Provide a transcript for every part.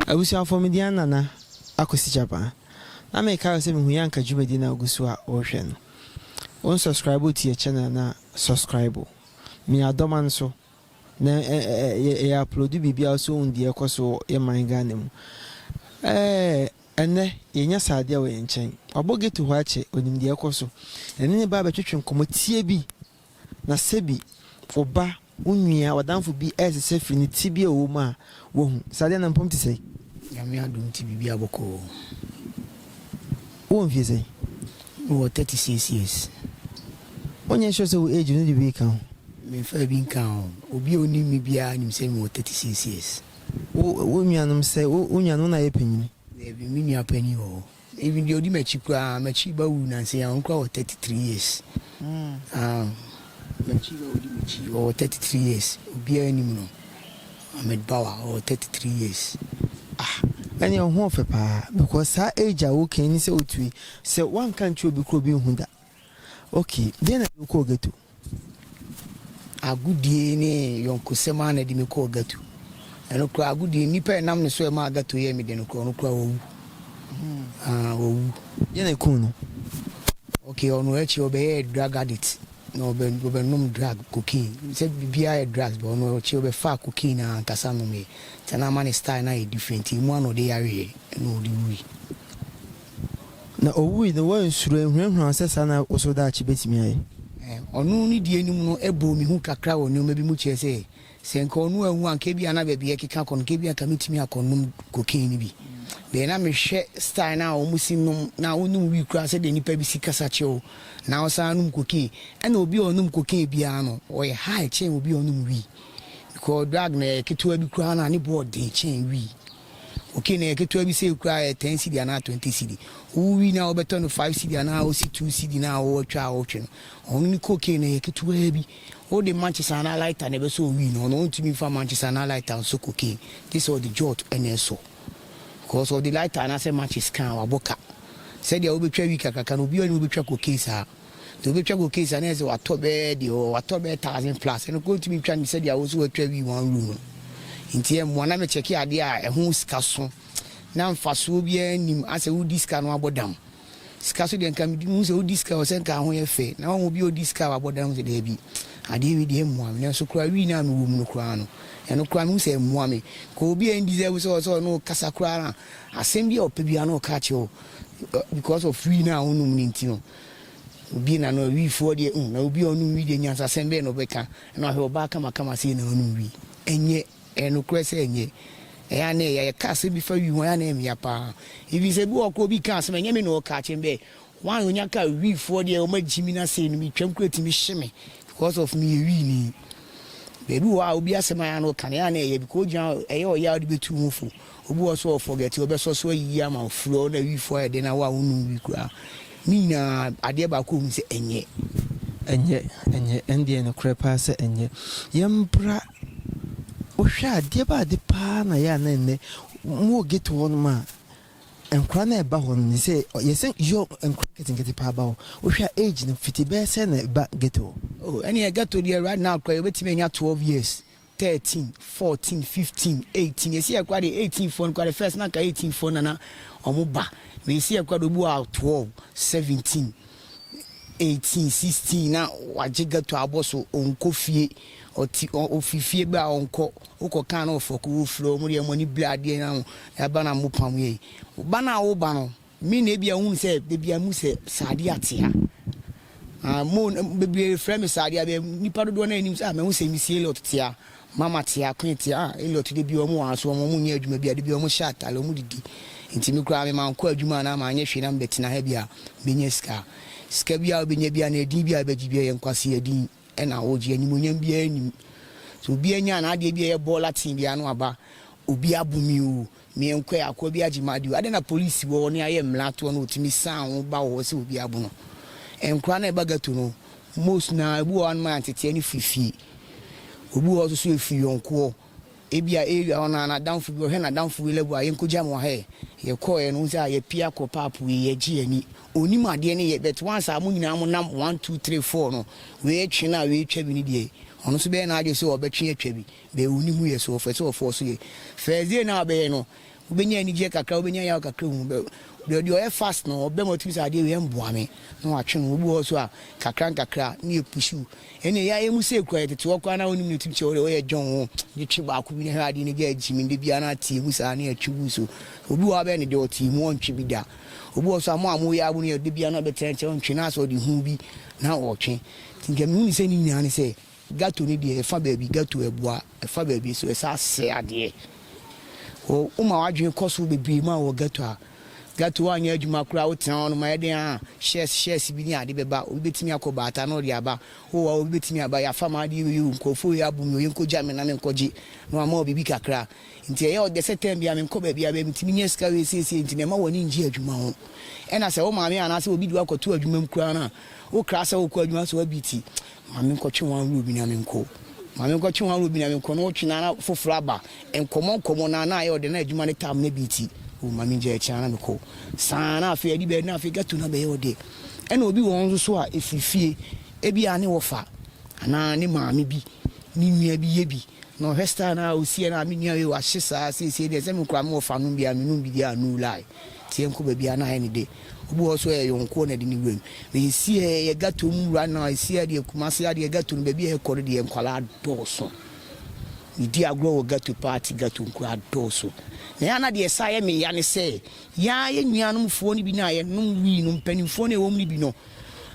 abusia for mediana na akosi Japan na me ka se me hu yanka djumedi na ogusu a o hwe no on subscribe to your channel na subscribe me adoman so na upload bibia so on die koso e manga nem ene yenya sade a we nchen oboge to ho ache onim die koso ene ne ba betwetwe nkomotie bi na sebi oba unua wadanfo bi ese firi ne tibia wo ma wo hu sade na mpom ti sei ya me adum ti bibia boko wo mfie sei wo 36 years onye sho so age no di bi kan me fa bi kan obi oni mi bia nim say me 36 years wo nuanom say wo nuanom na ye panyin e bi mi nua panyin o even the odi machi kwa machi ba wu na say an kwa 33 years machi ba odi machi o 33 years obi anim no Ahmed Bawa o 33 years any on ho fe pa because sa age a wo kan ni say otui say one country obi kro bi hu da okay then I go geto agudie ne yonko sema na di me ko gato eno kro agudie nipa nam ne so e ma gato ye me de no kro owu owu ye na ku no okay onu echi obe drug addict no obe num drug cocaine say bibia drugs but onu echi obe fa cocaine na kasa no me tana man style na different mu ano de yare no di wi na owu the one suru ehunhun asesa na oso da chi betimi aye onu ni die nim no ebo mi hu kakra wo ne bi mu chese se nka onu ahu anka bi ana ba bi ekeka kon ke bi aka mitimi akonum cocaine bi be na me hwe style na o musinum na onum wi kura se de nipa bi sikasa chewo na o sa anum cocaine ana obi onum cocaine bi ano o ye high chain obi onum wi because drug na ketewa bi kura na ne board de chain wi okay na ketewa bi se kura 10 cedi na 20 cedi uwi na obeto no 5 cedi na o si 2 cedi na o twa o twe no oni cocaine na ketewa bi o de Manchester na lighter na be so wi no no ntimi fa Manchester na lighter so cocaine this all the jot and so because of the lighter na say Manchester kan waboka said ya obetwa wi kakaka no bi oni obetwa cocaine sa to obetwa cocaine sa na say watobe de o watobe 1000 plus and go ntimi twa ni said ya wo so watwa wi one room ntie mo na me check ade a ehun sika so na mfaso bi anim ase wo diska no abodam sika so de nka mi mu se wo diska o se nka ho ye fe na wo bi o diska abodam se de bi ade wi de mo am na so kura wi na me wo mu no kura no eno kura mi se mo am ko obi en deserve so no kasa kura na asem bi o pe bi ana ka che o because of free na onum ni ntino obi na no wi fo de na obi onum wi de nyansa sembe no beka na he oba kama se na onum wi enye eno kwese enye ya na ya kase bi fa wi ho ya na em ya pa ibi se bi okọ bi kan se menye me no ka chembe wan onya ka wi fo de o ma jimi na se no mi twam kwati mi hyeme because of me wi ni bebi wa obi asema ya no kan ya na ya bi ko jan e ya o ya de betu ho fo obi wo so forget obi so yi ya ma flo na wi fo ya de na wa unu wi kura ni na ade ba ko mu se enye ende no krepa se enye yembra ohwa de ba de pa na ya na ne mo get one ma enkra na eba ho ni say yesen yo enkra get pa ba ohwa age no fiti be se na ba get o any get to there right now kwa betime nya 12 years 13 14 15 18 yesi akwa de 18 phone kwa the first na ka 18 phone na omo ba we yesi akwa do bu 12 17 18 16 na wajiga to aboso onko fie oti ofifie ba onko ukoka na ofoko flow mu de moni blade na eba na mo pam ye ba na wo ba no mi na bia hu se de bia mu se sade atia mo be frame sade be nipa do na anim se me hu se mi sie lot tia mama tia kwetia elot de bia mo aso mo nya adwuma bia de bia mo sha atale mo didi ntimi kura me man ko adwuma na ma anya hwe na betina ha bia benya ska bia obenya bia na edin bia beji bia yenkwase edin ena oji animonyam bia anim so obi anya na ade bia ye bola tin bia no aba obi abumi o me enkwa akwa bia agimadi ade na police wo ne aye mlato no otimi san wo ba wo se obi abu no enkwa na ebagato no most na ebu one man tete ani fifi obi wo so efi yonko ebia area ona na downful bi he na downful lebu aye nkoja mo ha ye ko ye no say ye pia ko papu ye gi ani oni made ne ye bet once amu nyina mo nam 1 2 3 4 no we twe na we twa bi ni de ono so be na age so obetwe atwa bi be oni hu ye so fe so so ye fezie na be no ubenya ni je kakra ubenya ya kakra hu de o fast no be mo tumi ade we mboa me na wa twe no obi wo so a kakra na epushu ene ya emu se kwa tete wo kwa na onim ne tumi che o ye John ho de twe ba ko bi ne ha ade ne ga jimi de bia na tie mu sa na atwu so obi wa be ne de o tie mu ontwe bi da obi wo so amu ya abu ne de bia na be tenche ontwe na so de hu bi na o twe tinga mi ni se ni nya ni se gato ni de fa ba bi gato eboa fa ba bi so e sa se ade o uma wadwe koso bebi ma wo gato anya adwuma kura wo tena no ma yede a shares bi ni ade beba obi betimi akoba ata no de aba wo obi betimi aba ya fama ade yi nkofo ya bu mi nkoja me na me nkoji no ama obi kakra nti ye o de setem bia me nkoba bia be mitimi nya sika we siesie nti ne ma woni nji adwuma ho ena se wo ma me ana se obi du akoto adwuma mkura na wo kra se wo ko adwuma so abiti ma me nkotwe wan ru bi na me nko ma me nkotwe wan ru bi na me nko no twina na foforo aba enkomo na ye o de na adwuma ne tam na biti o ma me nje chana me ko sana afi adi be na afi gato na be ye ode ena obi won so a efifie ebi ane wo fa ana ne maame bi ni nua bi ye bi no hesta na osie na me nua ye wa hyesa se de se me kura me wo fa no bia me no bi dia no lai tie nko ba bia na ye ne de obi wo so ye yonko na de ni wem me sie ye gato mu ra na sie de kumase ade gato no ba bia he kore de nkwala doso idi agro wo gato party gato nkura doso na yana de esa ye me ya ne se ya ye nuanum fo ni bi na ye num wi num panimfo ne wo mu ni bi no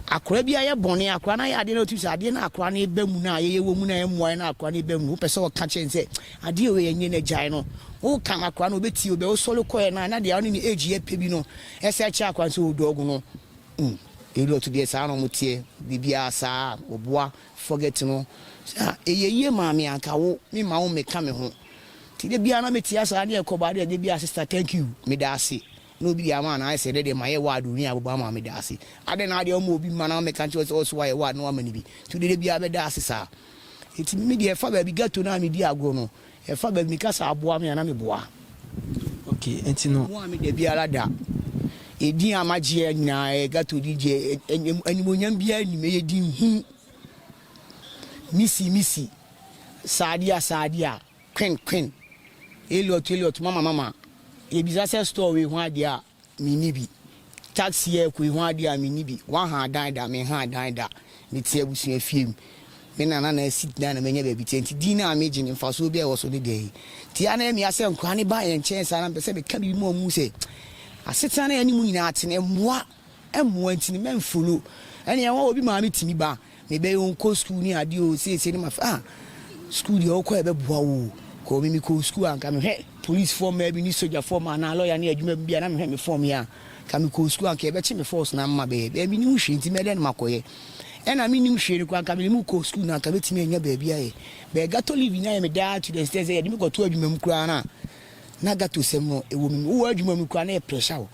akora bi aye bone akora na ya ade na otu ade na akora na eba mu na ye wo mu na ye moa na akora na eba mu pese o ka chen se ade we ye nye na jai no o ka akora na obeti obe o solo ko na de anu ni age ye pe bi no ese cha akora so odogu no elo to de sa no mutie bibia sa oboa forget no ye maami anka wo me ma wo me ka me ho ti de bia na metia sa na ekoba de bia sister thank you me da ase no bi ama na ase de ma ye wadu ni aboba ma me da ase ade na ade o obi ma na me kan che so wa ye wadu no amani bi ti de bia be da ase sa eti me de fa ba bi gato na me di agro no e fa ba mi ka sa aboa me na me boa okay enti no mo me de bia la da edi amaje nyina e gato dj animonyam bia ni me ye di hu misi sadia queen Elliot mama e bizasa store we ho ade a mini bi taxi e ko ho ade a mini bi wa ha dan da me ha dan da ni tie busu afiem me na sit na menya ba bi tenti di na ameji ni mfaso bi e wo so de dey ti ana me ase nkwa ne ba ye nchen sa na pese be ka bi mu mu se aseta na ani mu nyina atene mmoa ntini memfolo ene ya wo obi ma me timi ba me be yon ko school ni ade o se ni ma school de o ko e be boa wo ko mi ko school an ka me he police form e bi ni soldier form na lawyer na adwuma bia na me he me form ya ka me ko school an ka e be chi me force na mma be bi ni hu hwe nti me de na makoye ena mi nim hwe ko an ka me mu ko school na ka be timi anya ba bia ye be gato live na me da to the stairs e de me ko to adwuma mu kura na gato sem no e wo mi wo adwuma mu kura na e pressure wo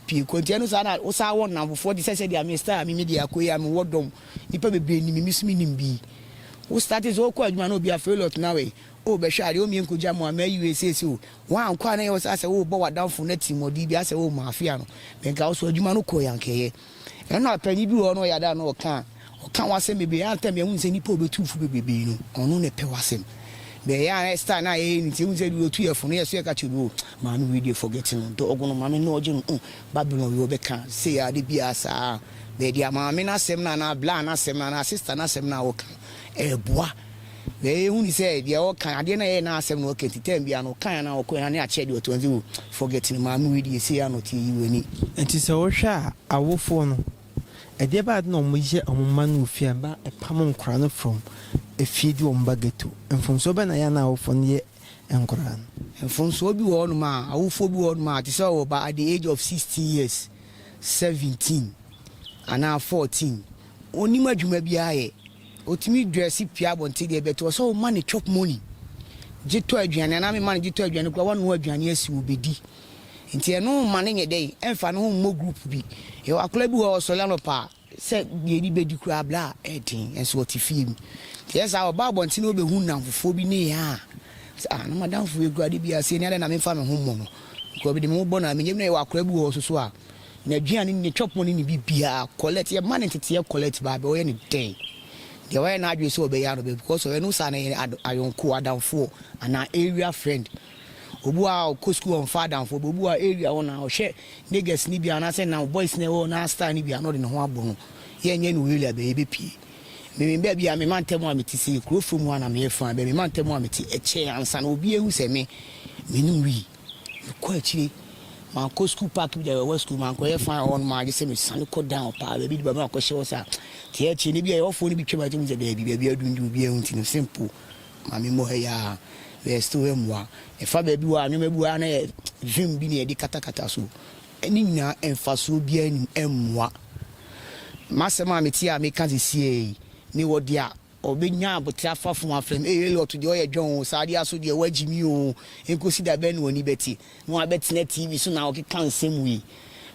pie kontiano sa na wo sa won na before the say dia me star me media ko ya me wodom nipa bebe ni mi sumi nim bi wo start is wo ko adwuma na obi afelot na we o be hware o mi nkoja mo ama USA so wa ankwa na ye wo sa se wo bo wadanfo na timodi bi ase wo mafia no be nka wo so adwuma no ko yankeye e na pani bi wo no ya da na o kan wasem bebe ya tem ye hunse nipa obetufu bebe no ono ne pe wasem be ya star na ye ni ti hunse bi otu ye funu ye so ye ka chubu ma no we dey forgetting do ogono ma me no oje Babylon we obeka say ya de bia sa be dia ma me na sem na bla na sem na sister na sem na wo kan e boa be huni say dia wo kan ade na ye na sem no okenti tem bia no kan na wo ko na ne a che de otu nzi forgetting ma me we dey say ya no ti yi weni enti se wo hwa awofo no ede bad no mo je omman no fia ba e pam nkra no from e feedi o mbageto enfomso be na ya na awofo no ye nkra no enfomso bi wo no ma awofo bi wo no ma ti say wo ba at the age of 16 years 17 and 14 oni madwuma bi aye otimi dress pia bonti de beto so man chop money jito aduane na me man jito aduane kwa wonu aduane asi obedi nti eno man nye dey emfa no mo group bi e akula bi wo so lano pa se de di bedi kura bla edin enso oti film yes our babonti no be hu namfofo bi ne ya na madam fu egura de bi ase ne na me fa me hu mo no ko bi de mo bo na me nyem na e akula bi wo so a na aduane ni chop money ni bibia collect ye man tete ye collect ba be wo ye ni dey the way na adwe so be ya no be because we no sa na ayonko adamfo ana area friend obu a ko school on father for obu a area won na o hwe niggas ni bia na say na boys na wo na star ni bia no de no ho abo no ye nye no area be be pie me be bia me mantem a meti se krofo mu ana me fa be me mantem a meti eche ansa na obi ehu se me nim wi ko akire man ko school park bi there west school man ko ye fa on ma je se me san ko down pa be bi ba ko hye wo sa te eche ni bia ye ofo ni bi twema je mu se be bi adundu bi ehun ti no simple ma me mo ya we still emwa e fa ba bi wa anwuma bi wa na dream bi ne e di katakata so eni nyina emfaso bi anim emwa masema meti a me kan sie ni wodi a obenya abotra fafo afrem lot de oye dwon saade aso de wagimi o enkosi da be no oni beti no abeti na tv so na okeka nsem wi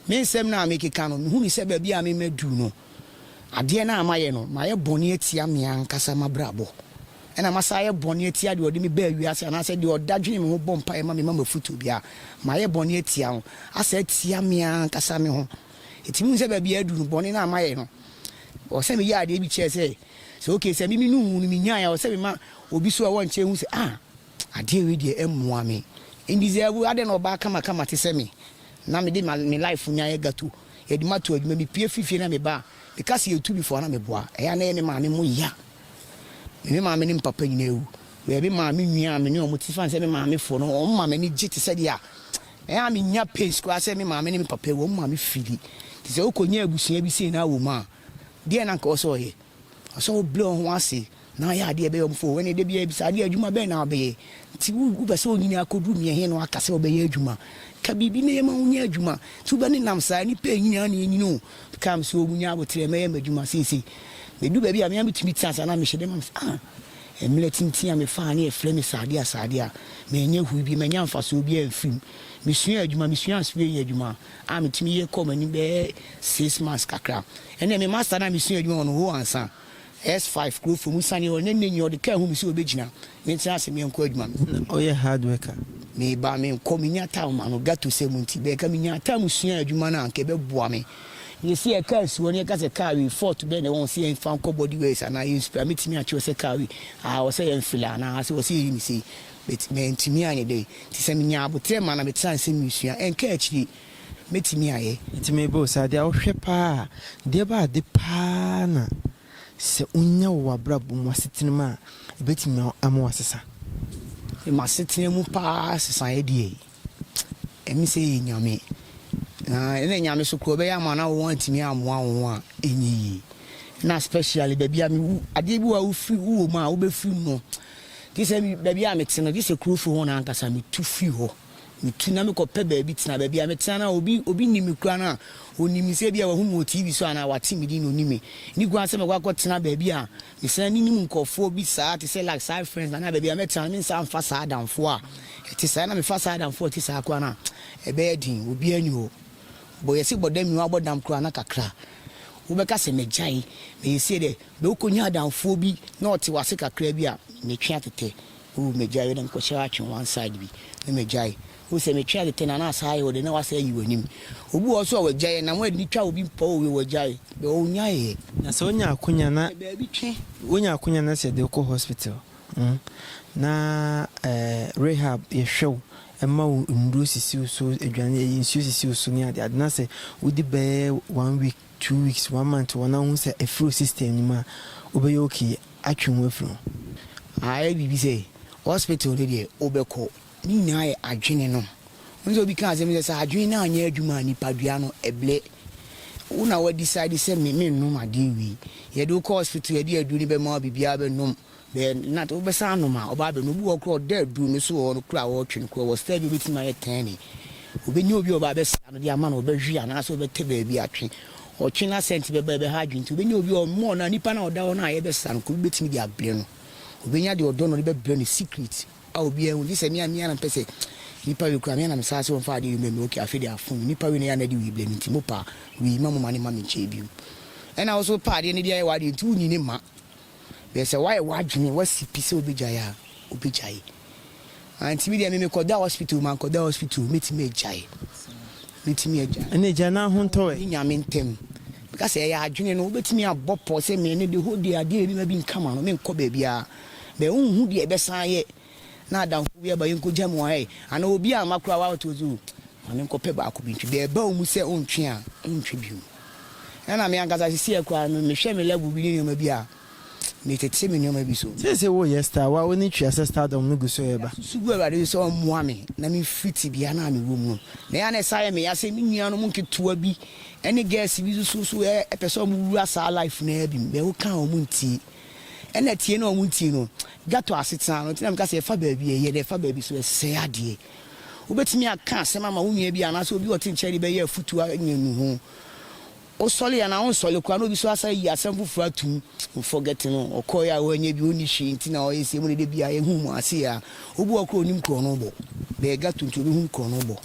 me nsem na me keka no me hu ni se ba bia me madu no ade na amaye no maye boni atia me ankasa mabrabo ena masaye boni atia de odi me ba wi ase na se de odadwene me ho bompa e ma me mama futu bia maye boni atia ho asa atia me ankasa me ho etimi se ba bia adu no boni na amaye no o se me ya ade bi che se so okay se mi nu mu mi nya ya o se me ma obi so a won che hu se ade we de emmoa me indizebu ade no ba kama kama te se me na me de me life nya ya gato e di mato adwuma mi pie fifie na me ba because you two before na me boa e ya na me ma me mo ya me ma me ni papa nyina ewu we be ma me nwia me ne o motifan se me ma me fo no o ma me ni gite se dia e ya me nya pace kwa se me ma me ni papa wo ma me fili ti se o ko nya abusia bi se na wo ma de na nka o so ye so blow ho ase na ya de be yomfo when de bia bisa de adwuma be na be ti u be so nyini akodu mi he no aka se obe ye adwuma ka bibi na ye ma unya adwuma tu be ni nam sa ni pe nyini na nyini no kam so omunya abotre me ye adwuma sisi me du be bia me am timi tsa na me hye de mam emle tintin a me fa na e fle me saade a me nya hu bi me nya mfa so bi amfim me sua adwuma me sua aswe ye adwuma a me timi ye kom ani be 6 months kakra ene me master na me sua adwuma no ho ansa S5 crew from Musani or Nene or the care whom you obejina. Means ask me uncle man. Oh, yeah, hard worker. Me ba me coming at town man, or got to say Munti, becoming your time, Senior Jumana, and Quebec Boame. You see a curse when you got a car, we fought to bend, I won't see and found body ways, and I used to permit me at your carry. I was saying, Filana, as I was seeing, see, but me to me any day, to send me out, but 10 man of a chance in Monsieur and catch the. Meti me aye. It may both say they are shepa, dear bad the pana. Se unya wa brabu mwasetinema ebeti me amwasesa e masetinemu pa sesa edie emi se nyame na ene nyame so ko be ya ma na wo antimi amwa wo a enyi na especially baby am ade bi wa wo free wo ma wo be free no ti se baby am tino ti se krufu ho na ankasa me tu free ho me tu na me ko pe baby tina baby am tina na obi nimi kura na onimi se bia wa hu mo TV so ana wa timi di no nimi ni gwa se me kwa tena baby a me se ni nim nkofo bi saa ti se like side friends na baby am tina me sa mfa saa danfo a ti sa na me fa saa danfo ti sa kwa na e be edin obi ani o bo yesi bodam mi wa bodam kura na kakra wo be ka se me jai me yesi de be ukonya danfo bi na o ti wa se kakra bi a me twa tete wo me jai we dem ko sha atwe one side bi me jai wo se me twa tete na na sa ayo de na wa se yi wanim obu o so wajaye na mo ni twa obi mpo we wajaye be o nyaye na so nya akunya na be bi twe wonya akunya na se de ko hospital na rehab ye show emma nduru sisi so adwane insu sisi so ni ade na se wodi be 1 week 2 weeks 1 month wona hu se afro system ni ma obeyo okay atwenwo afro ai bibi se hospital de obeko ni nyaye adwene no nzo bi kan se me se adwene na anya adwuma ni padua no eble una wa decide se me no ma de wi ye do hospital ye de adu ni be ma bibia be no be na to be sa no ma oba be no bu okro de adu no so no kra wo twen ko wo stay bi tima ye 10 obenye obi oba be sa no de ama no be hwi ana so be te ba bi atwe o twena sent be ha adwintu obenye obi o mo na nipa na oda wo na ye be sa no ko be timi de abre no obenya de odo no be bre no secret a obi en di se mi na pese nipa we kura me na msa se won fa de me okay afede afun nipa we na ya na de we ble nti mo pa we mamu mane ma me che bi and also pa de ne dia wa de ntu nyini ma be se why wadwene wasipi se obejaya obejai anti mi de me koda hospital man koda hospital metimi ejai ene jana ho nto e nyame ntem because ya adwene no obetimi abopo se me ne de hodi ade bi ma bi nkama no me nkọ ba bia be unhu de be san ye na adamfo bi aba yenko jam wa ana obi a makura wa to zu ana nko pe ba ko bi ntwi be ba mu se ontwe a ontwe bi ana me angaza sisi akura me hwe me level bi ni ma bi a me tete me nyoma bi so se wo yesta wa oni twa sister dom no guso eba sugu awade so moa me na me fiti bia na me wo mu na ya na sai me ya se me nua no nketua bi ene gas bi so e person mu wura sa life na bi me wo kan o mu nti ene tie na o mu nti no gato asetena no tina me ka se fa ba bi ye de fa ba bi so se ade obetimi aka asema ma wo nua bi ana so obi o tincheri be ye futua nyanu ho o sole ya na on sole kwa no bi so asa yi asem fufu atum forget no okoya wo anya bi oni hwe nti na o yesi mu de bia ye hu mu ase ya obu okro onim kro no bo be gato nti obi hu kro no bo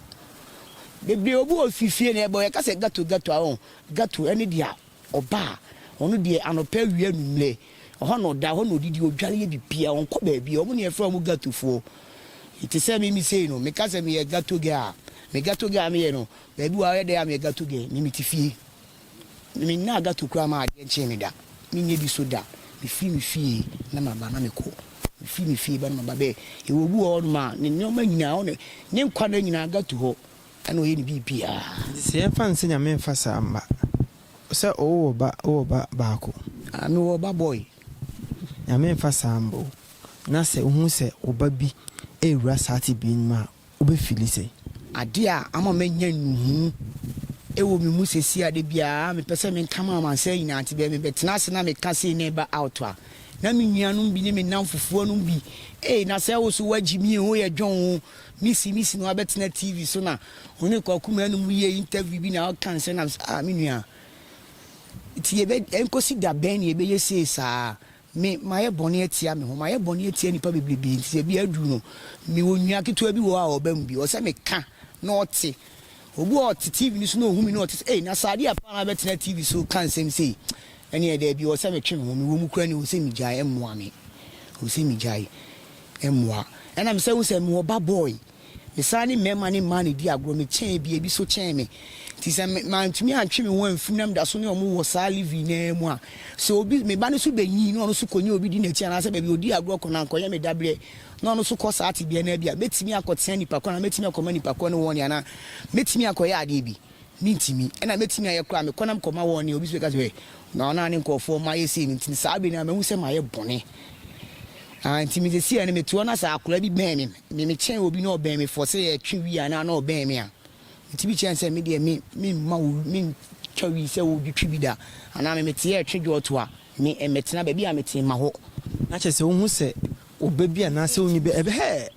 bebre obu ofifie na ebo ye ka se gato awon gato ene dia oba onu de anopa wi anumle ho no da ho no didi odware ye bibia on ko ba bia omu ne efra mu gato fo iti se mi sei no me ka se me ye gato ga me me no ba bi wa ye de me gato ga mi mitifie mi na gato kura ma ade nche mi da mi nye bi so da mi fi na ma ba na me ko mi fi ba na ma ba be e wo bu o ma ne nyoma nyina o ne nkwa na nyina gato ho ana o ye ni bibia se en fan se nya me fa sa mba se o ba ko ami wo ba boy nya me fa sa mbo na se hu se oba bi ewura sati bi ma obe filise ade a ama menya nuhu ewo mi mu sesi ade bia me pese me nkama ma se nyina ante be me betena se na me kase ne ba out a na me nuanum bi ne me nam fufuo no bi na se wo so wagi mi ho ye dwon misi no abetena TV so na oni kwakuma no mu ye interview bi na o kan se na me nua ti ye be enkosi da ben ye be ye se sa me maye boni etia me ho maye boni etia nipa bebrebe nti bi adu no me wonua keto bi wo a obam bi o se me ka na ote obu ot TV ni so no hu mi na ote na sade apa na betena TV so kan sem sei ene e da bi o se me twe me wo mu kura ni o se mi jai emmoa me o se mi jai emmoa ena me se wo se me oba boy me sani mema ni mani di agro me chen bi so chen me ti se man tumi antwe me ho amfunam da so ne omo wo sa live na mu a so obi me ba ne so benyi no so konye obi di na ti ana se ba bi odi agro ko na nkoye me dabre no so ko sa ati bia na bia betimi akoten nipa ko na metimi akoma nipa ko ne woni ana metimi akoye ade bi mintimi ena metimi aye kra me konam koma woni obi so ka se na ona ne nkofo ma ye se nti sa be na me hu se ma ye bone anti me se si ene me tuo na sa akora bi ben me chen obi na oben me for se ye twi wi ana na oben me a nti bi chen se me de me ma wo me twi se wo bi twi bi da ana me te ye twi joto a me metena ba bi a mete ma ho na che se wo hu se obabi ana se onyi be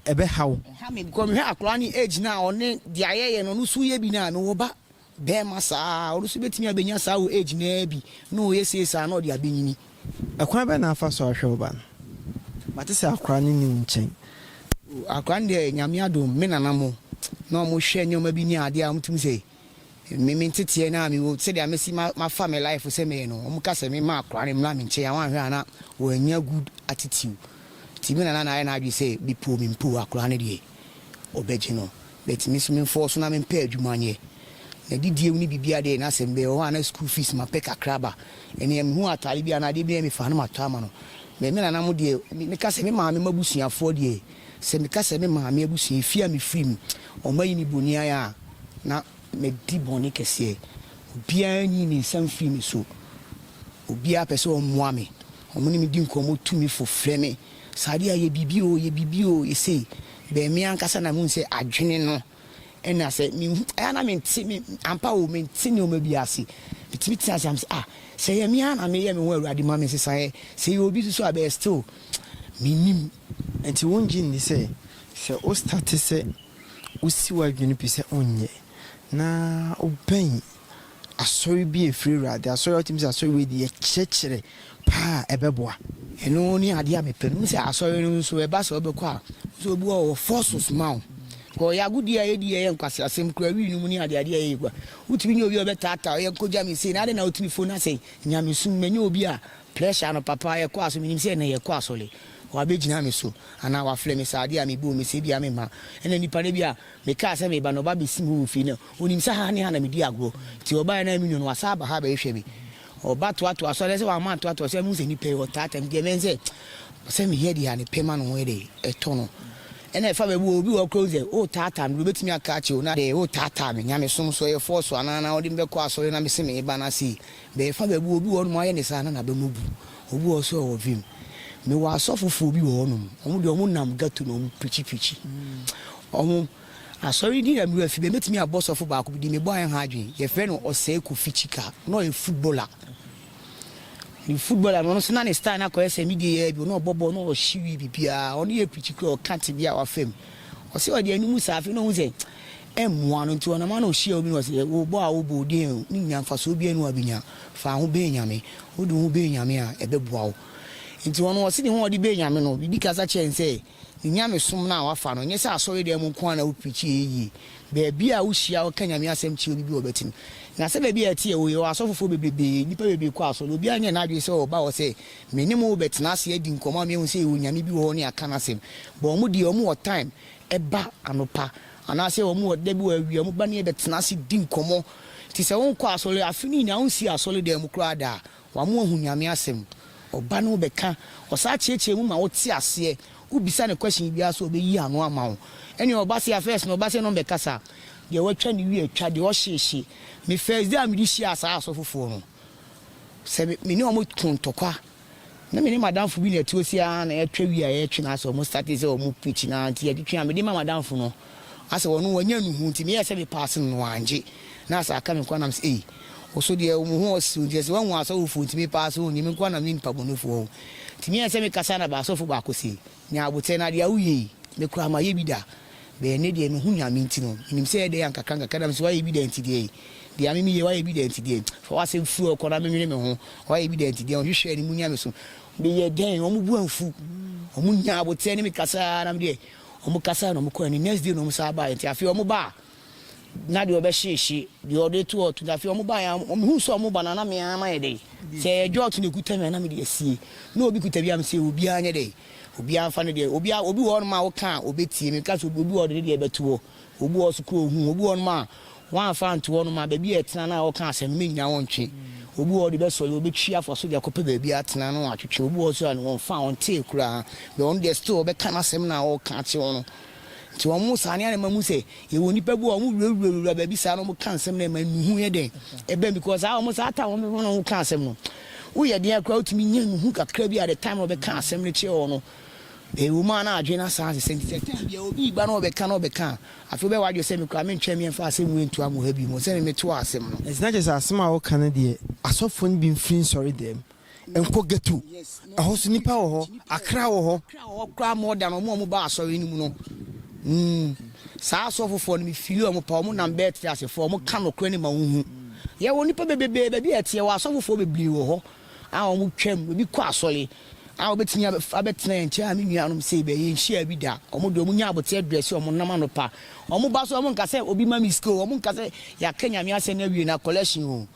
ebe hawo ha me ko me akora ni age na one dia ye no no su ye bi na me wo ba be ma sa o su betimi abenya sa wo age na bi no ye se sa na o dia benyini akwa be na afa so ahwe oba mate se akwa ni nchen akwa ndi nyame adom me nanamo na mo hwe nyoma bi ni ade a mtum se me tete na me wo se dia me si ma fa me life se me no mo ka se me ma akwa ni mla me nche ya wan hwe ana wo anya good attitude ti me na na adwi se bi po me mpo akwa ni de obeje no let me so me force na me pa adwuma nye na didie uni bibia de na se mbe o ana school fees ma pe kakraba ene me hu atare bia na de bia me fa na ma to ama no me na mo de me ka se me ma me mabusuafo de se me ka se me ma me abusuan fia me frim o mayi ni boni aya na me di boni kese obia nyi ni nsam frim so obia pese o moa me o mo ni me di nkomo tumi fo freme sade aye bibio ye sei be me ankasa na mu se adwene no ena se mi ana me nti me ampa o me nti ne o ma bi ase bitimi tia am se se ye mi ana me ye me ho awurade ma me se se obi so abe still minim enti wonji ni se o start se o siwa dwene pi se onye na oben asori bi efiri rade asori otim se asori we di chechere pa ebeboa eno ni ade a me pe no se asori no so e ba so obekọ a so obi o forces ma ko ya gudi ya edi ye nkwase asem kura wi nu mu ni ade ye kwa utimi nyi obi obetata ye koja mi se na ade na utimi fo na se nyame sum menye obi a pressure no papa ye kwa so minim se na ye kwa so le wa begina me so ana wa fle me sa ade a me bu me se bia me ma ena nipa ne bia me ka se me ba no ba be sim hu fi na onim sa ha ne ha na me di agro ti oba na mi nu no asa ba ha ba ehwe bi oba to aso le se wa ma to se mu se ni pe o tata me se me he di ha ne pe ma no we de eto no ene fa be obi wo close o tata me betimi aka che o na de o tata me nyame som so ye force anana odi mbe ko asori na me se me ba na si be fa be obi wo no aye ne sa na be mubu obi wo so o vim me wa asofofo obi wo no omu de omu nam gatu no pichi omu asori di ya mi afi be metimi abosofo ba ko bi di me bo aye ha adwen ye fe no Osei Fichika no a footballer ni footballer no so na ne star na ko ese media bi no bobo no o shiwi bibia oni e pichiko o kant bia wa fam o se o de animu safi no hu se emwa no nti ona ma no shia obi no se wo bo a wo bo de ni nyamfa so obi anu abinya fa ho be nyame wo du ho be nyame a ebeboa wo nti ono o se ni ho de be nyame no bi kasa chen se nyame som na wa fa no nye se asori de mu nko na wo pichi yi be bia wo shia wo kanyame asem chi obi bi obetim na se be ati e wo yo asofofo bebebe nipa bebebe kwa so obi anya na adwe se o ba wo se meni mo betina ase adi nkoma me hu se wo nyame bi wo ne aka na sem bo mo di o mo time eba anopa ana se o mo de bi wa wi o mo ba ne betina ase di nkomo ti se won kwa so le afini na won si asole de mu kra da wa mo hu nyame asem oba no beka o sa chieche mu ma wo ti ase ubisa ne question bi aso be yi anu ama wo eni oba se afes no oba se no be kasa de watwa ni wi atwa de o hyehye me first day am di shi asa asofofo no se me ni o mo tontokwa na me ni madam fu bi na ti osi a na atwa wi a ye twe na so mo start se o mo pitch na anti ye twa me di madam fu no asa wono wanya nuhu nti me ye se be pass no anje na asa aka me kwa na se oso de o mo ho osi je se wan wa asofofo nti me pass o ni me kwa na me npa bonofo nti me ye se me kasa na ba asofo ba kosi nya abote na de awuye me kura ma ye bi da be ne de me hu nyame nti no nim se de yanka kanka kada me so wa ye bi da nti de de ami mi ye wa ye bi da nti de for wa se fu o kona me nwene me ho wa ye bi da nti de o hwehwe ni mu nyame so be ye den o mu bu anfu o mu nya abote ne me kasa na me de o mu kasa no mu ko ni next day no mu sa ba nti afi o mu ba na de o be hyehyɛ de o de to o to afi o mu ba ya o mu hu so o mu ba na na me ama ye de se jo to ne kuta me na me de asie na obi kuta bi am se obi anya de obi anfa ne de obi wo no ma wo kan obetie me ka so obi wo de de beto obi wo so ko hu obi wo no ma wan fa nto wo no ma ba bi etena na wo kan asem me nya won twe obi wo de be so obi twi afo so de akope ba bi atena no atwetwe obi wo so an won fa won te kura be on de store be kan asem na wo kan te wo no ti wo mu sane ane ma mu se ye woni pa bu wo mu wura ba bi sa no mu kan asem na ma nuhu ye den ebe because a wo mu sa ata wo no kan asem no wo ye de akra utimi nya nuhu kakra bi at the time wo be kan asem ne che wo no e woman na adwena sa se time bia obi gba na obeka na obeka afi be wadwo se me kwa me ntwa me mfa asem mu ntu amu ha bi mo se me to asem no it's not just asem a wo kan de asofo n bi mfin sorry dem enko getu ahoso nipa wo ho akra wo ho kra more than omo ba asori ni mu no sa asofo no me fili omo pa omo na bet fi asefo omo kan okra ni ma hu ye wo nipa bebebe bi etie wo asofo bebli wo ho a omo twam bi kwa asori a obetinya abetena enche me nuanom sei be ye nhia bi da omo do omo nya abote address omo nam no pa omo ba so omo nka se obi ma mi school omo nka se ya kanya me ase na wie na collection o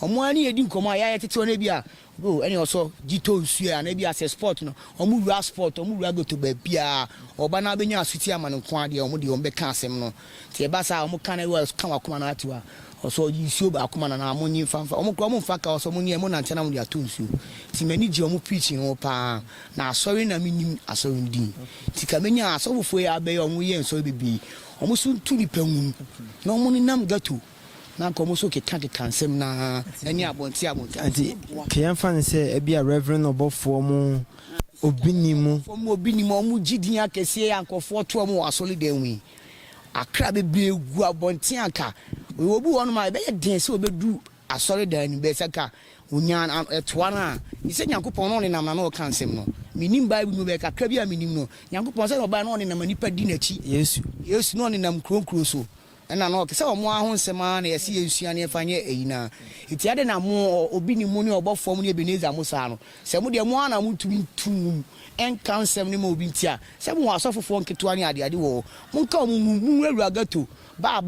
omo ani edi nkomo ya tete ona bi a go eni oso gito nsu a na bi ase sport no omo wura sport omo wura go to ba bia oba na benya asuti ama no kwa de omo de omo be ka asem no te ba sa omo kan wa kan wakoma na atiwa oso yisio ba akoma na amonyi fanfa omo kro omo faka oso monyi emo na ntena mo dia tonsu ti mani je omo preaching ho pa na asori na minim asori din ti ka menya asofofo ya be omo ye nso bibi omo so tu ni panwu na omo ni nam gato na ko omo so ke kansem na ani abonti anti ke yamfa ne se e bia reverend obofo omo obinimu omo gidin akese yankofo to omo asoli denwi akra bebe gu abonti aka obi won ma be den se obedu asori dan ni be saka unya etwa na ise nyankopon no ne nam na no kansem no minim bible no be kakra bia minim no nyankopon se oba no ne nam nipa di nachi yesu no ne nam kronkro so na no ke se omo ahonsema na yesi yesua ne fanye eyina iti ade na mo obi ni mu ne obofom ne ebeneza musa no se mo de mo ana mo tumi tum en kansem ne mo obi ntia se mo asofofo nketo ani ade wo mo nka mo wura gato ba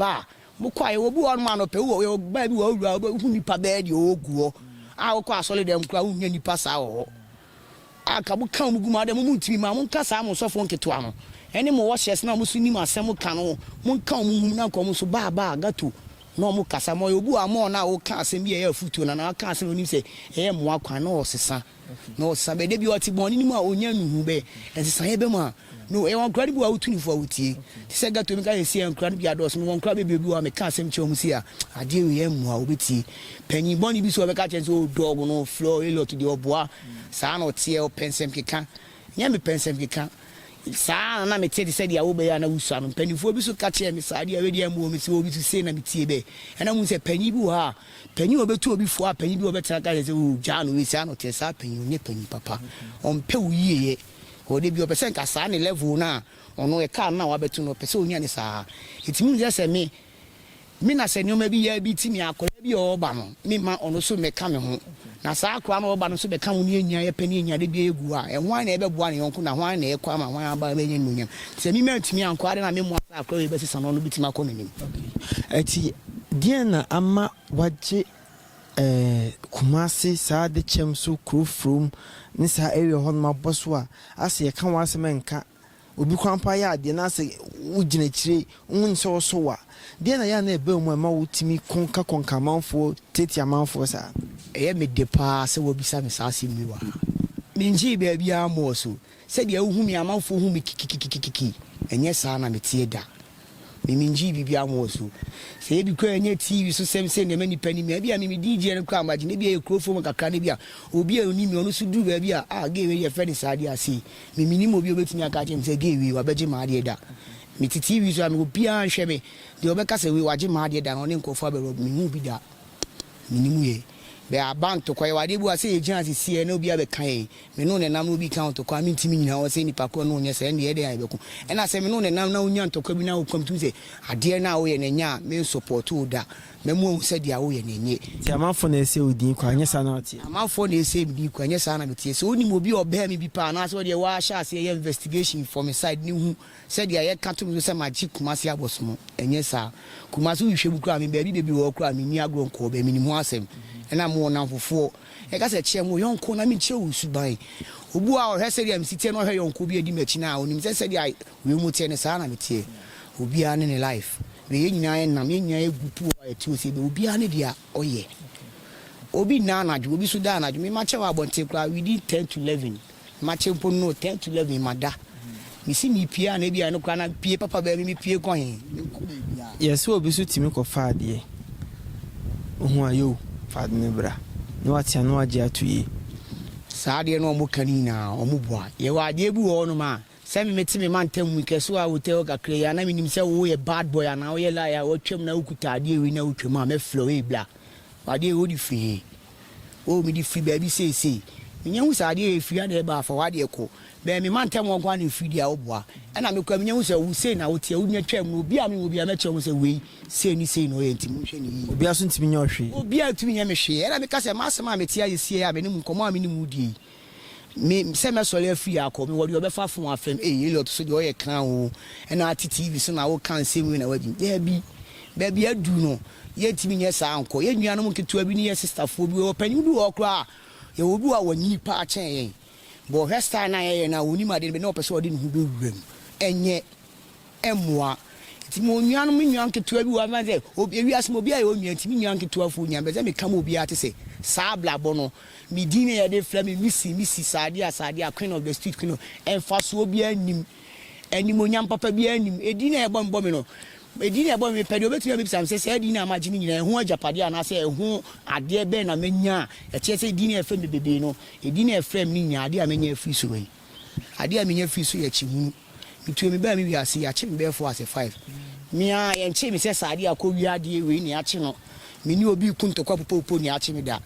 mo kwae obi won ma no pe wo ba bi wo wura hu nipa be de oguo a wo kwa asole dem kra hu nya nipa sa wo aka mo kan mo guma de mo ntimi ma mo nka sa mo sofo nketo ano ene mo wo hyes na mo su nim asem ka no mo nka mo hum na nko mo so ba gato no mo kasa mo obu amo na wo ka asem bi e futu na na ka asem oni se e mo akwa na osesa na osabe de bi oti boni ni mu a onya nuhu be ensesa ye be mu a no e won kra bi wa utuni fo wutie ti se gato mi ka ye sie kra bi ados mi won kra be wa me ka asem che o mu si a ade ye mu a obeti panyi boni bi so be ka chen so dog no floor elo to the oboa sa na otie o pensem keka nya me pensem keka sa na me tie de se dia wo be ya na wusu anu panifo bi so ka che me sa dia we dia mu o mi si obi to say na me tie be e na mu se panyi bi ha panyi obetu obi fo a panyi bi obetara ka se o ja no we sa no tie sa panyi onye panyi papa on pe wo yie o de bi o pese nka sa ne level na ono e ka na wa betu no pese onya ne sa itimi je se me na se nyoma bi ya bi timi akora bi o ba no me ma ono so me ka me ho na saa akora no ba no so be ka wo ne nya ye pani nya de bi egu a ehwan na ebe boa ne yonko na hwan na e kwa ma hwan aba be nya nunyam se mi ma timi ankwa de na me mo akora be sisa no no bitimi akọ nanim eti die na ama waje Kumasi saa de chem so from ni saa area hon ma boso a ase ye ka wasem nka obi kwampa ya de na ase ugina kire unun so so wa de na ya na ebe mu ma wutimi konka manfo teti amanfo saa eye me de pa se wo bisa me saa se mi wa minji be bia mo so se de hu mi amanfo hu mi kikikikiki enye saa na me tie da minji bibia mo so se bi ko enye TV so sem se ne mani pani me bia mi DJ ne kwa magine bia ekrofo mo kakra ne bia obi a oni mi onu so du ba bia gewe ye fedi saade ase mi minimo obi obetumi aka chem se gewe wa beje ma de da mi TV so am obi a hwe me de obeka se we waje ma de da no ne nkofo abero mi hu bi da minimu ye be abantu kwa wade bu ase ejina sisi na obi abeka ye me no ne nam obi count kwa mi ntimi nyina wo se nipa ko no nye se ne ye de abeku e na se me no ne nam na onya ntokwa bi na wo kwam tu se ade na wo ye ne nya me support wo da me mu se dia wo ye ne nye ti amanfo na ese odin kwa nya sa na oti amanfo na ese bi kwa nya sa na metie se oni mo bi oba mi bi pa na so de wa sha se ye investigation from my side ni hu se dia ye ka to mi se maji Kumasi abosomo enye sa Kumasi hwe bu kwa mi ba bi wo kwa mi ni agro nko ba mi ni mu asem na mo na fofo e ka se che mo yonko na mi che usuban obu a ohwe se dia mi sitie no hwe yonko bi edi machi na onim se dia we mu tie ne sa na metie obi a ne ne life we nyina na me nya egupu a eti ose be obi a ne dia oye obi na anaju obi su da anaju me ma che wa bonte kra we di 10 to 11 ma che mpo no 10 to 11 mada mi si mi pia na bia no kra na pie papa ba mi pie kon he yes obi su timi ko faade ohu ayo faade ne bra no atia no age atuye saade no mo kanina o mo boa ye wa ade bu wo no ma se me meti me mantem mu keso a wote o kakre ya na minim se wo ye bad boy ana wo ye la ya wo twem na ukuta ade wi na utwem a me flow e bla ade wo di free o mi di free ba bi sei minya hu saade e free ade ba fa wade ko be me mantem wo kwa na free dia wo boa na me kwa minya hu se wo sei na wo tie wo nya twem no obi a me obi a me twem se we sei ni no ye ntim hwe ni obi aso ntimi nya ohwe obi a tumi nya me hwe na me ka se masema me tie ayesie a me nim komo a me nim udi me se me sole afi akọ me wodi obefa fun afem lot so de oye kan o na ati TV so na wo kan se we na wadi ya bi baby adu no ye timi nye sa anko ye nuanom ketua bi ni ye sister fo bi o panyu bi o kra ye obi wa wani pa a chen ye bo hesta na ye na woni ma de be na opese odi nhu be wurem enye emwa timi nuanom nuan ketua bi wa ma ze obi wi asmo obi aye o nuan timi nuan ketua fo nya be ze me kam obi ate se sa blabo no mi dine ya de flame misi sadia queen of the street queen enfaso obi anim onyam papa bi anim edine e bom bom no edine e bom me pede obetu me bisam se edine amagine nyina ehu ajapade ana se ehu ade be na menya e che se edine e fem bebe no edine e frem ni nya ade a menya free so yi ade a menya free so ya chi hu mitu me ba me wi ase ya chi me be for ase 5 me a ye nche me se sadia akọ wi ade we ni a chi no me ni obi kuntokwa popo ni a chi me da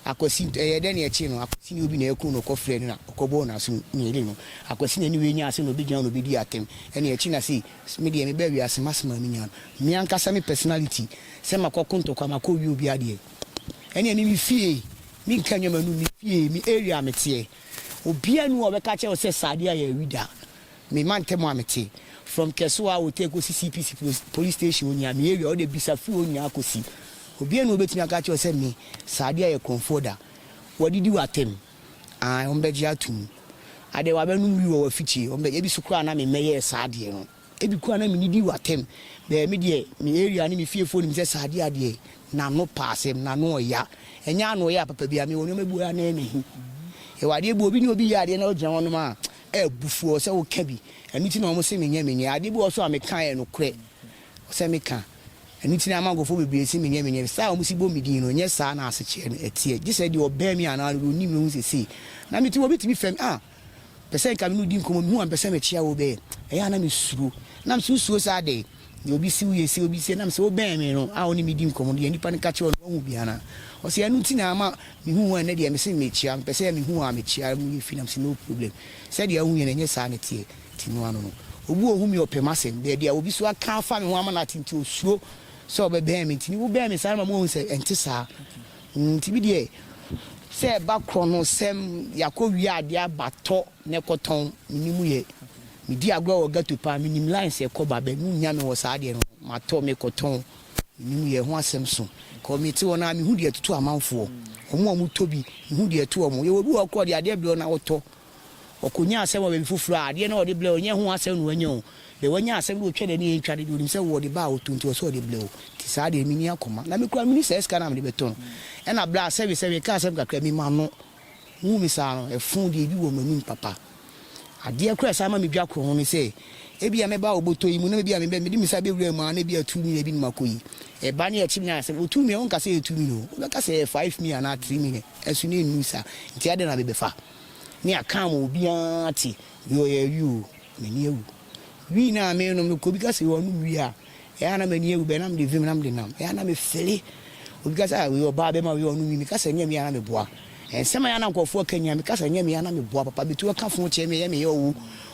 akwasi den e chi no akwasi ni obi na ekru no kofre ni na okobo na so ni ele no akwasi na ni we nya ase no bi gyan no bi di atem ene e chi na si me de me ba wi ase masema mi nya me ankasa me personality se makokunto kwa makowi obi ade ene ni mi fie mi kanyo manu mi fie mi area metie obi anu obeka che o se sade ya wida me mantemo amete from Kesoa we take go CCPC police station onya me area o de bisafi onya akosi obi enu obetumi aka che se me sade ya conforda wadidi watem ombeji atum ade wa benu wi wo fichi ombe ebi sukura na me meye sade no ebi kwa na me di watem be me de me area ni me fiefo ni me se sade ade na no paasem na no ya enya no ya papa bia me woni me bua na me hu e wade ebu obi ni obi ya ade na o gyan wono ma e bufuo se wo ka bi eni ti na o mo se menye ade bi o so a me kan e no kre o se me kan eni ti na amagofo bebre si menye sa o mo si bo midin no nye sa na ase che no etie gi se de o be mi ana no ni me hu se na me ti wo bitimi fam pese nka me no di nkomo me hu am pese me chia wo be e ya na me suru na me susuo sa de de obi si we si obi se na me se wo be me no a oni me di nkomo de nipa nka che wo hu bia na o se anu ti na ama me hu an na de me se me chia pese me hu am me chia mu fi na me se no problem se de hu ye na nye sa na tie ti no ano no obu ohu mi opemasem de obi so aka fa me hu ama na tinti osuo so be me tini wo be me sa ma mo se enti sa nti bi de se ba krono sem yakowi ade abato ne koton nimu ye mi di agro wo gato pa mi nim line se ko ba be nu nya me wo sa ade no ma to me koton nimu ye ho asem so ko mi ti wona mi hu de tutu amanfo omo mu tobi mi hu de tu omo ye wo bi wo ko de ade ble na woto okonya asem wo be fufuru ade na wo de ble onye ho asem no wanyo be wanya asem wo twede ne twade de nim se wo de ba otuntu wo so de ble o ti sa de mi ni akoma na me kura mi ni se ska na me de beton e na bla se ka asem kakra mi ma no hu mi sa no e fun de bi wo manu papa ade kura sa ma me dwa kro ho ni se e bia me ba oboto yi mu na bia me be mi sa be wura mu na bia 2 mi bi ni makoyi e ba ne e chim na asem o 2 mi on ka se 2 mi no o ka se 5 mi na 3 mi esu ne nu sa nti ade na be fa ni aka mo bia ti yo ye yu me ni ewu wi na me no me ko bi ka se wonu wi a e na me ni ewu be na me de vim na me de nam e na me fele obi ka se we oba be ma we wonu wi me ka se nya me ya na me boa e se ma ya na nkofo kanya me ka se nya me ya na me boa papa betu ka fo che me ya me ye owu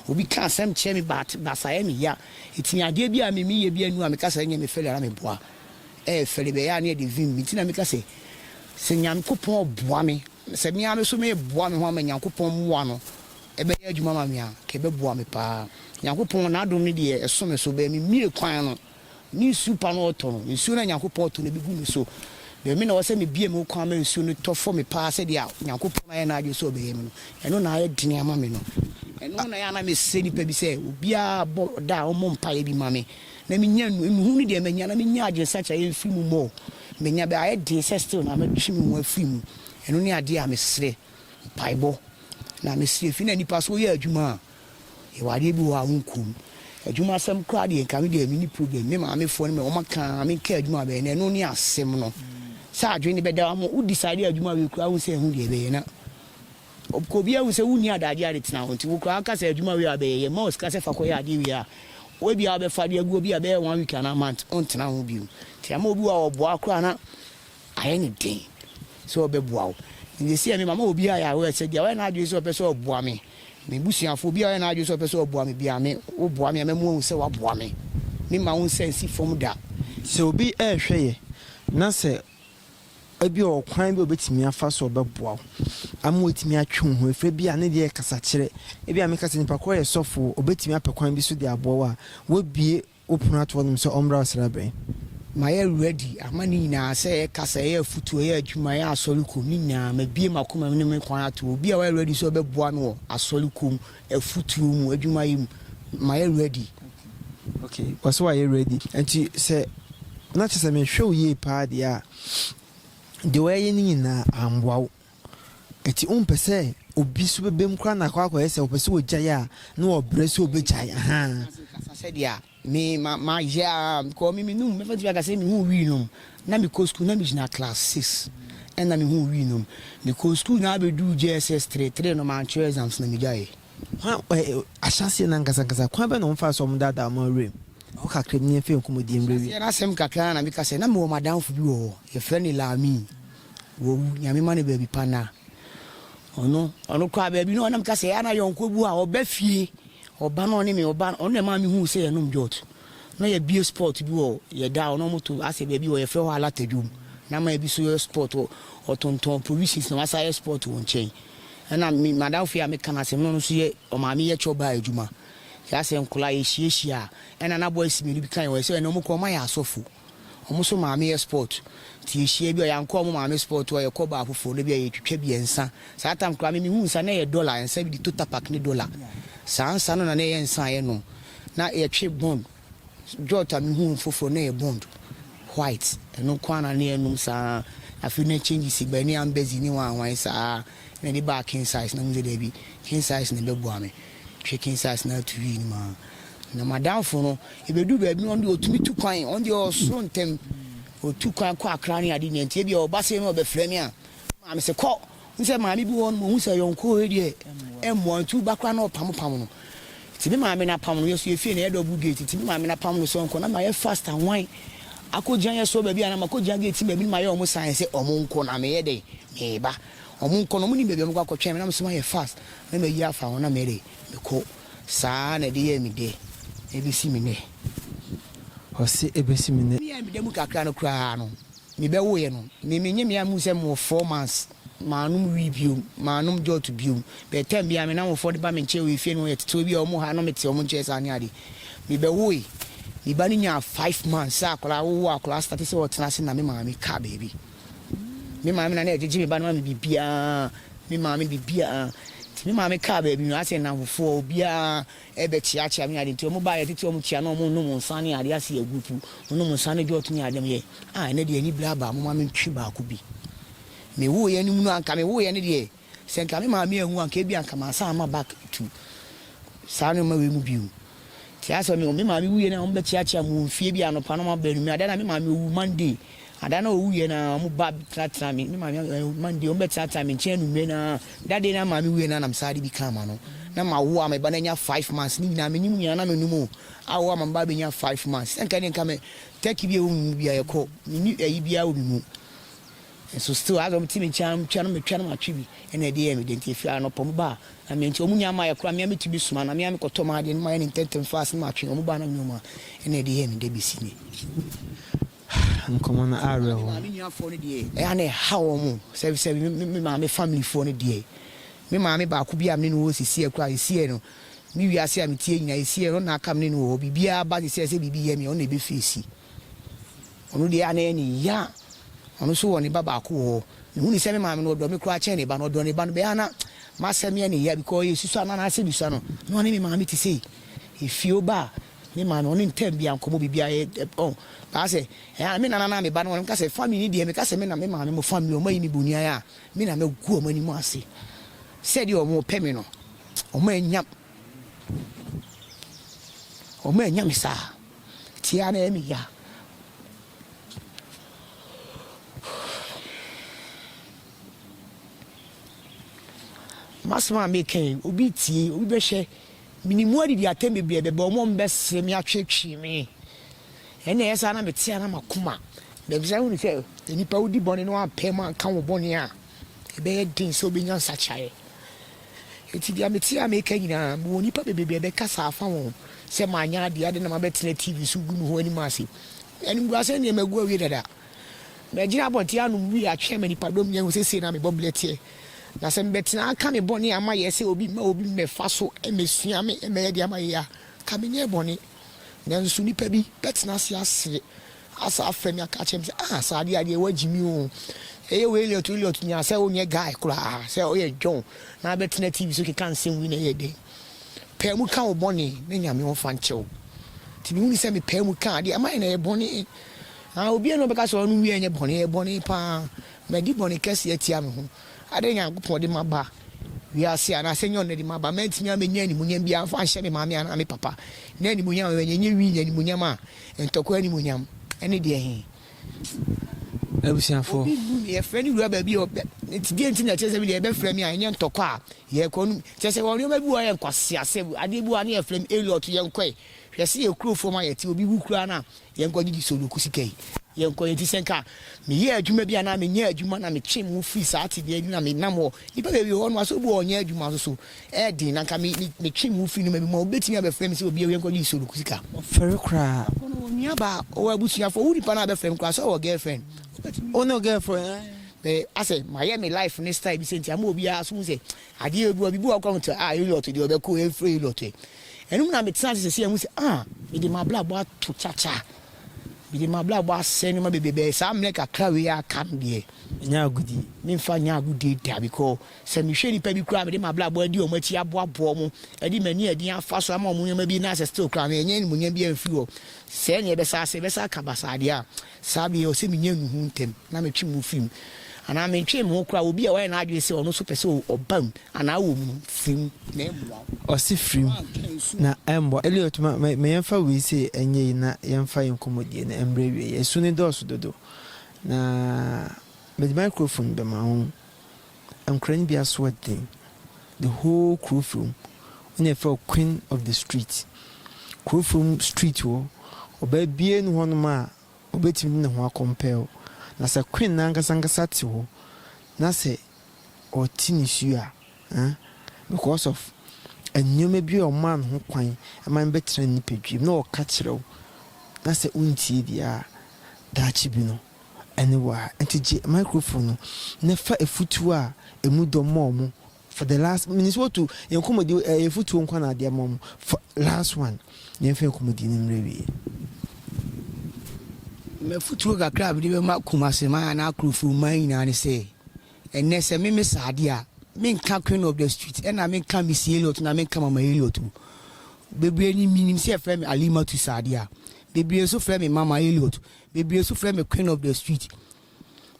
obi ka sem che me ba sa ya me ya etinya ade bi a me mi ye bi anu a me ka se nya me fele na me boa e fele be ya na de vim mi tina me ka se nyam kopon boa me se mi ame so me boa me ho ma nyankopon moa no ebe ya adwuma ma me a ke be boa me pa nyankopon na adom ne de eso me so be mi kwan no ni super no to no nsu na nyankopon to na bi gu me so be me na wo se me bie me kwan ma nsu no to fo me pa se de a nyankopon na ye na ade so be ye me no eno na ye dini ama me no eno na ya na me se ni pa bi se obi a bo da o mo mpa ye bi ma me na me nya no emu hu ni de me nya na me nya ade sacha ye fi mu mo me nya be aye de still na me twi mu afi mu eno ni ade a me sere paibo na me sere fi na nipa so ye adwuma e wade bi wa wonkum adwuma sam kra de nka me de mini problem me ma me fo ne me o maka me ka adwuma be na eno ni asem no sa adwe ni be da mo u decide adwuma we kra wo se hu de be na ko bia wo se wu ni adade ade tena ho nti wo kra aka se adwuma we abe ye mouse ka se fa ko ya ade we a we bia be fa de agu bia be 1 week na month on tena ho bi ti ama obi wa obo akra na aye ni den so be boa ni se me mama obi a ya we se dia we na adwe so pe so boa me me busuafo bia we na adwe so pe so boa me bia me wo boa me mu se wa boa me me ma won sense from da se obi hweye na se abi o kwan bi obetimi afa so obeboa am wetimi atwe ho efre bia ne de kasa kire ebi a me kasa nipa ko ye sofo obetimi apekwan bi so de aboa wo bie opuna to no so omra srabe ma ye ready amani na se kasa ye futu ye adwuma ye asolikum ni nya ma bie makoma ne me kwan ato obi a we ready so obeboa no asolikum afutu mu adwuma yi ma ye ready okay was why you ready enti se na chese me hwe ye pa dia de way ni na amwawo enti umpese obi so bebem kra na kwa ese opese ogya ya na obrese obegya ha kasa se dia me ma ja ko mi num me fati ka se mi hu wi num na mi ko school na mi na class 6 and na mi hu wi num mi ko school na be do JSS 3 no man choose exams na mi jaye ha ashase na ngasa kwa be no mfa so mdada ma rem o ka krem ni fe nkomodi mrewi ya na sem kakra na mi ka se na me wo madam fu bi wo ye friend la mi wo nyame ma ne ba bi pana ono kwa ba bi no na mi ka se ya na yonko bu a oba fie oba no ne me oba ono ma mi hu se ye nom jot na ye bio sport bi wo ye da ono moto ase ba bi wo ye fe ho ala tadwum na ma bi so ye sport o tonton provisions na asa ye sport won chen na mi madam fie me kana se no so ye o ma mi ye choba adwuma ya se nkola ye hie ena na boys mi bi kan we se no mo ko ma ya asofu omo so ma me sport ti hie bi o ya nko mo ma me sport o ye ko ba afofo no bi ye twetwa bi ensa sa tam kra me hu nsa na ye dollar ensa bi di total pack ni dollar sa nsa no na ye nsa ye no na e twe bond jota me hu foforo na e bond white eno kwana na enum sa afi na change si ba ni ambezi ni wan sa na ni ba king size na mu de bi king size na bebu ame twe king size na tu ni ma na madam fo no e bedu ba bi no de otumi tu kwan on de osoro ntem o tu kwan kwa akra ni ade ni ntie bi o ba se me o be frɛ me a ma me se kɔ nse ma me bi won mo hu se yonko e de emmo tu ba kwa na opam pam no ti bi ma me na pam no yeso efie na e double gate ti bi ma me na pam no so nko na ma ye fast and wine akojan ye so ba bi ana ma kojan gate ba bi ma ye o mo san se o mo nko na me ye de me ba o mo nko no mo ni be bi mo kwa kwetwe me na mo so ma ye fast na me yi afa ho na me de me ko saa na de ye mi de ebisi mi ne Ose ebesi mi ne mi ya mi de mu kakra no kra no mi be wo ye no me nye mi amu se mo 4 months manum review manum jot bio be tem bia me na mo for de ba me che we fie no ye to bi o mo ha no me te o mo che sa ni ade mi be wo yi mi ba ni nya 5 months akora wo akora start se o tena se na me ma mi ka baby me ma me na ejeje me ba no me bibia me ma me bibia mi ma me ka baby no ase na fofo obia e be chia me ade nti o mo ba ye tete o mo chia no mo no mo nsan ni ade ase agupu no mo nsan de otu ni ade me ye na de ani bla ba mo ma me twi ba ko bi me wo ye ni mu anka me wo ye ni de se nka me ma me ehu anka bi anka ma sa ma back to sa no ma we mu biu ti aso me ma me wo ye na mo be chia mo fie bi anopa no ma ba nu me ade na me ma me wo Monday adana owu ye na mo ba tratra me ma Monday o be tratra me chen nu me na dade na ma me wu na nam sade bi kama no na ma wo am ba na nya 5 months ni na me nim nya na me numu awo am ba be nya 5 months enka ne nka me take bi o mu bia ye ko ni ayi bia o mu so still as o ti me chan me twa na ma twi bi ena de ye me denti fi no pom ba na me nti o mu nya ma ye kura me ti bi suma na me ko to ma de ma ye intentem fast ma twi o mu ba na me ma ena de ye me de bi si ni nkomo na are ho ma me nya fo ne de e ana ha wo mu se me ma me family fo ne de me ma me ba ku bia me no wo sisi e kura esi e no mi wi ase am tie nyina esi e no na aka me no wo bibia ba se bibi ye me o na be fesi onu de ana ni ya onu so wo ne baba ku wo hu ni se me ma me no do me kura che ne ba no do ne ba no be ana ma se me ne ya because yesu so ana na se bi so no no ne me ma me ti sei ifio ba me ma no ne ntem bia nkomo bibia e ba se me na me ba no nka se family de me ka se me na me ma me mo family o mai mi bunia ya me na me gu o mani mo ase se di o mo pe me no o ma enya mi sa ti ana e mi ya masma me ken obi tie obi be hye minimu adi atembe bia be bo mo mbese me atwetwi me ene esa na meti ana makoma be bisa hu ni se enipa odi bone no apem anka wo bone a ebe ye din so be nyansa chae eti dia meti a me ka nyina mo nipa bebe be kasa afa wo se ma anya ade na ma betena TV so gu mu ho ani mase eni gua se ne magu awie dada na gina bonti anu wi atwe me nipa dom nyan se na me boblete na se mbetena aka me bone ama ye se obi me fa so emesua me ye de ama ye ya ka me nye bone nanso nipa bi betena se asere asa afemi aka chem se sa ade wagimi o eye we Elliot nya se o nye guy kura se o ye John na betena TV so ke kan se wi na ye de pe mu kan o bone na nyame o fa nchew ti bi hu ni se me pe mu kan ade ama na ye bone obi no be ka so no wi enye bone pa me di bone kese atia me ho ade nya gopon de maba wi ase ana se nyon de maba mantimi amenya ni munyam bia fa hye me maame ana me papa na ni munyam wenye wi nya ni munyam a entokwa ni munyam ene de he ebusiafo ye freni ru ba bi o ti bi enti na chese bi de be fremi a enye ntokwa ye konu chese won yo ba bi wo ye nkwase ase ade bi wa na ye frem Elliot ye nkwe hwese ye krofo ma ye ti obi wukura na ye nkwa gidi solo kusikai ye nkwa ye ti senka me ye adwuma bi ana me nye adwuma na me twe mu free saati bi na me nam ni ba bi wo no aso bu onye adwuma so e din na ka me twe mu free no me mo betimi abe frem se obi ye nkwa gidi solo kusika fere kra ono nya ba o abusuafo wudi pa na abe frem kra so o girlfriend oh no girlfriend I say my life next time senti am obi aso say ade ebu bi wa kwam to Elliot de obe ko free Elliot enum na me tena se am say me de ma bla bo to chacha bi ma bla bo asɛn ma bebe sa amle kakra we ya kam de nya agudi me mfa nya agudi da because se me hwe nipa bi kura me de ma bla bo adi o ma ti aboabo mo adi mani adi afa so ama mo nyama bi na still kura me nya ni munya bi amfi wo se nya be sa kabasa de a sa bi o se me nya nuhu ntem na me twi mu film ana me twi mu kura obi a wa na adwe se ono so pese obam ana wo mu film na emwa o si film na embo Elliot me yemfa we say enye na yemfa yenkomodie na embre wie yesu ni dos dodo na with microphone be ma ho enkran bi aswete the whole crew film when for queen of the street crew film street wo oba bie nu hono ma obetimi ne ho compare na se queen na ngasa ti ho na se o tinisu a because of enyome bi o man ho kwan e man betre ni pedwim na o ka kirew na se untie dia da chi bi no anyway enti microphone na fa efutu a emu do mom for the last minutes what to yenkomodi efutu nkwa na dia mom for last one yenfa yenkomodi ni mrewi me futu ga crab di be ma kumase ma na akrufu man na ne se enne se me sade a me nka queen of the street and I me nka me Elliot na me nka mama Elliot bebre ni minim se frame Alima to sade a bebre so frame mama Elliot bebre so frame queen of the street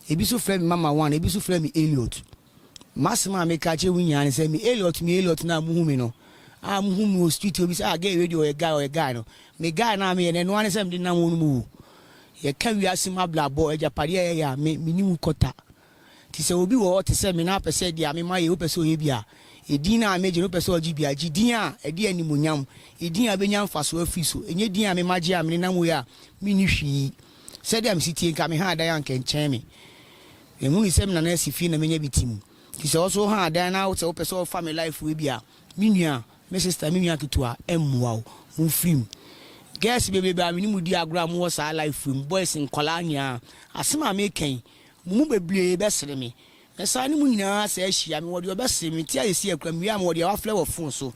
ebi so frame mama one ebi so frame Elliot masima me ka che wunya ne se me Elliot na muhu me no a muhu me street obi say get radio a guy no me guy na me ne no ane se me na wonu mu ye ka wi asima bla bo ejapade ya me nimu kota ti se obi wo ti se me na pese dia me ma ye opese oye bia edin na meje no pese oji bia gidin a edi animonyam edin a benyam faso afiso enye din a me maje a me na mo ya me ni hwi se dia me sitie nka me ha dan anka nchen me emu ni se me na asifi na menya bitim ti se also ha dan na wo se opese o family life we bia me nua me sister me nua ketua emwa wo film guess baby ba me ni mu di agora mo wo sa life film boys in kolanya asema me ken mu beble be sere me sa ni mu nyina sa ahia me wo de obesere me ti ayesi akra me am wo de wa flavor phone so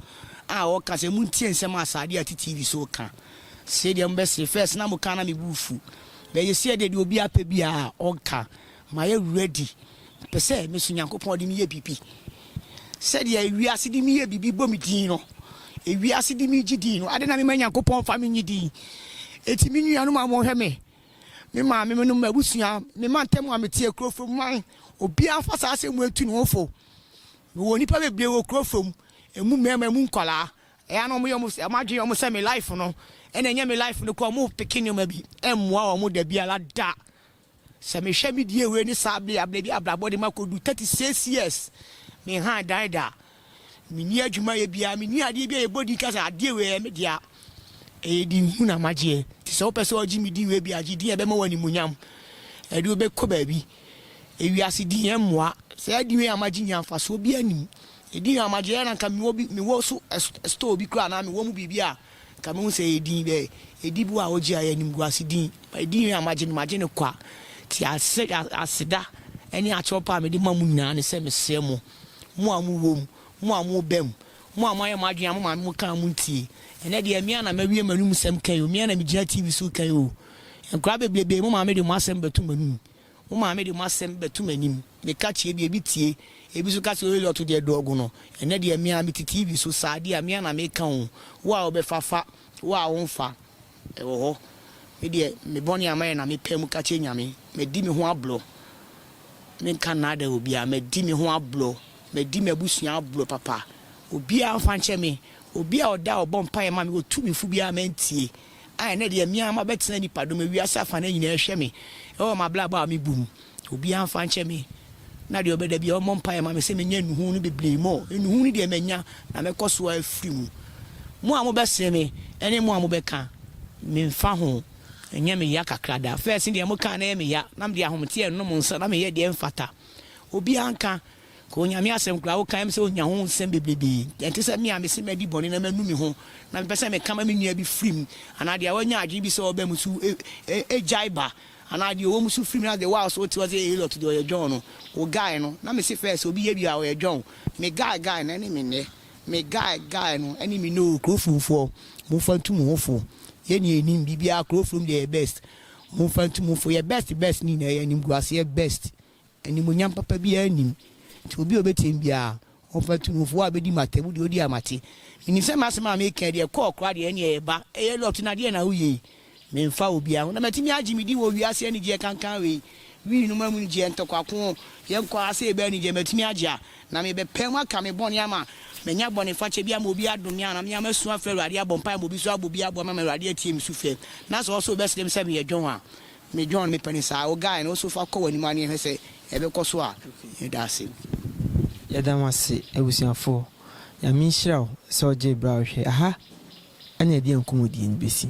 a wo ka se mu tie nsem asade ati TV so ka se de mbesere first na mu ka na me bufu be yesi de obi ape bia o ka ma ye ready pese me su nyankopon de me ye pipi se de wi ase de me ye bibi bo me din no ewi ase de me gidi no ade na me nyankopon fa me nyidi eti me nua no ma mo hwe me ma me no mabusua me ma ntem a metie krofom man obi afa sa ase mu etu no fo wo nipa bebre wo krofom emu mema emu nkola ya no mo yo mo amadwe yo mo se me life no ene nya me life no ko mo pikin ma bi emwa o mo da bi ala da se me hwe me die we ni sabe abla bi ablabo de makodu 36 years me ha daida me ni adwuma ye bia me ni ade bia ye body kasa ade we me dia di hu na magie ti so pese o jimi di we bia gidi e be ma wani munyam e di obe ko ba bi e wi ase di emwa se di we amaji nya fa so bi anim e di amaji na nka me wo so store bi kra na me wo mu bibia ka me hu se e di be e di bu a oji aye nim gu ase di e di we amaji no maji ne kwa ti aseda eni a chopa me di mamu nyina ne se me se mo amu wom mo amu bem mo amaye madwe am ma mo kan mo ntie ene de amia na mawie manum sem kan o mia na me gina TV so kan o enkra beblebe mo ma me de mo asem betu manum mo ma me de mo asem betu manim me ka chie bi tie ebi so ka se o lot de dogo no ene de amia me TV so saade amia na me kan o wa obefafa wa wonfa e wo ho me de me boni amaye na me pem ka chie nyame me di me ho ablo me kan na da obi a me di me ho ablo me di me busua ablo papa obi a fa nche me obi a oda obon pa ma me otu me fu bia mentie ai na de mia ma betena ni pado me wiase afa na nyina ehwe me e ma bla ba me bum obi a fa nche me na de obeda bia o mon pa ma me se me nya nuhu no beble mo nuhu ni de menya na me koso afiri mu a mo be se me ene mo a mo be ka me mfa ho enya me ya kakra da first de mo ka na me ya na me de ahomte no mo nsa na me ye de mfata obi anka ko nyame asem kura wo kan se onya ho nsem beblebe ente se me a me se medi boni na manu mi ho na me pese me kama me nua bi frim ana de awanya adwe bi se oba musu jaiba ana de wo musu frim na de wow so ti was a lot to the John o guy no na me se first obi ye bi a o John me guy na ni me ne me guy no ani me no krofufo mo fantu mo hofo ye ni enim bibia krofum the best mo fantu mo for your best ni na ye nim guase best ani mo nyam papa bi anim ti obi obetim bia mo fantu mo for abedi matebu de odi amate ni se masema me kan de ko okra de ene e ba e lot na de na uye me mfa obi a na matimi agi mi di wo wiase ani je kankan we no mamu je ntokwa ye nkwa ase e ba ni je matimi agia na me be pem aka me boni ama me nya boni fa che bia mo obi adome ana me amasu afa awade abompa mo obi so abobi abo ma me awade atim su fe na so so best dem se me ye dwon a me dwon me penisa o guy no so fa ko wani mani he se e be ko so a e da se ya da wase ebusiafo ya mi nhyiraw so je bra hwe aha ana edi enkomodi nbesi